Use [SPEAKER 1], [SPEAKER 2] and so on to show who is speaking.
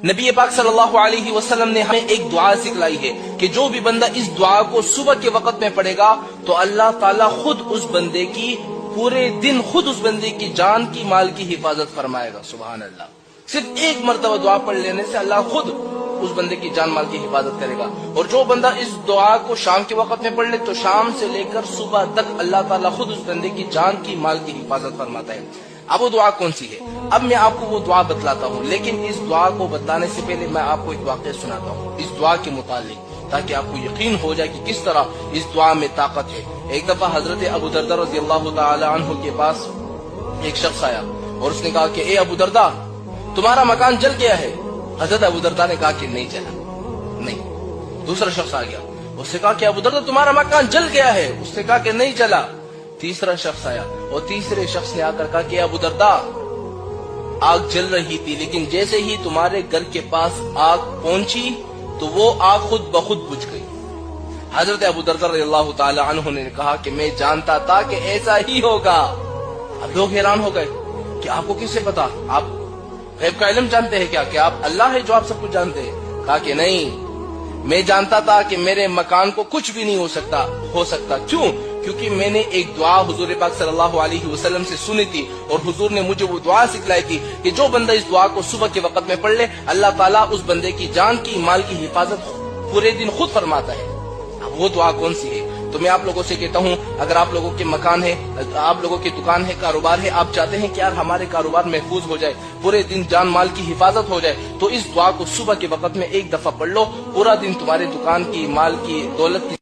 [SPEAKER 1] نبی پاک صلی اللہ علیہ وسلم نے ہمیں ایک دعا سکھلائی ہے کہ جو بھی بندہ اس دعا کو صبح کے وقت میں پڑھے گا تو اللہ تعالیٰ خود اس بندے کی پورے دن خود اس بندے کی جان کی مال کی حفاظت فرمائے گا. سبحان اللہ. صرف ایک مرتبہ دعا پڑھ لینے سے اللہ خود اس بندے کی جان مال کی حفاظت کرے گا. اور جو بندہ اس دعا کو شام کے وقت میں پڑھ لے تو شام سے لے کر صبح تک اللہ تعالیٰ خود اس بندے کی جان کی مال کی حفاظت فرماتا ہے. اب وہ دعا کون سی ہے؟ اب میں آپ کو وہ دعا بتلاتا ہوں، لیکن اس دعا کو بتانے سے پہلے میں آپ کو ایک واقعہ سناتا ہوں اس دعا کے متعلق، تاکہ آپ کو یقین ہو جائے کہ کس طرح اس دعا میں طاقت ہے. ایک دفعہ حضرت ابو درداء رضی اللہ تعالی عنہ کے پاس ایک شخص آیا اور اس نے کہا کہ اے ابو درداء، تمہارا مکان جل گیا ہے. حضرت ابو درداء نے کہا کہ نہیں جلا. نہیں. دوسرا شخص آ گیا، اس نے کہا کہ ابو درداء تمہارا مکان جل گیا ہے. اس نے کہا کہ نہیں جلا. تیسرا شخص آیا اور تیسرے شخص نے آ کر کہا کہ ابو درداء، آگ جل رہی تھی لیکن جیسے ہی تمہارے گھر کے پاس آگ پہنچی تو وہ آگ خود بخود بجھ گئی. حضرت ابو درداء رضی اللہ تعالی عنہ نے کہا کہ میں جانتا تھا کہ ایسا ہی ہوگا. اب لوگ حیران ہو گئے کہ آپ کو کس سے پتا؟ آپ غیب کا علم جانتے ہیں کیا؟ کہ آپ اللہ ہے جو آپ سب کچھ جانتے ہیں؟ کہا کہ نہیں، میں جانتا تھا کہ میرے مکان کو کچھ بھی نہیں ہو سکتا. کیوں؟ کیونکہ میں نے ایک دعا حضور پاک صلی اللہ علیہ وسلم سے سنی تھی اور حضور نے مجھے وہ دعا سکھلائی تھی کہ جو بندہ اس دعا کو صبح کے وقت میں پڑھ لے اللہ تعالیٰ اس بندے کی جان کی مال کی حفاظت پورے دن خود فرماتا ہے. اب وہ دعا کون سی ہے؟ تو میں آپ لوگوں سے کہتا ہوں، اگر آپ لوگوں کے مکان ہے، آپ لوگوں کی دکان ہے، کاروبار ہے، آپ چاہتے ہیں کہ یار ہمارے کاروبار محفوظ ہو جائے، پورے دن جان مال کی حفاظت ہو جائے، تو اس دعا کو صبح کے وقت میں ایک دفعہ پڑھ لو. پورا دن تمہارے دکان کی، مال کی، دولت کی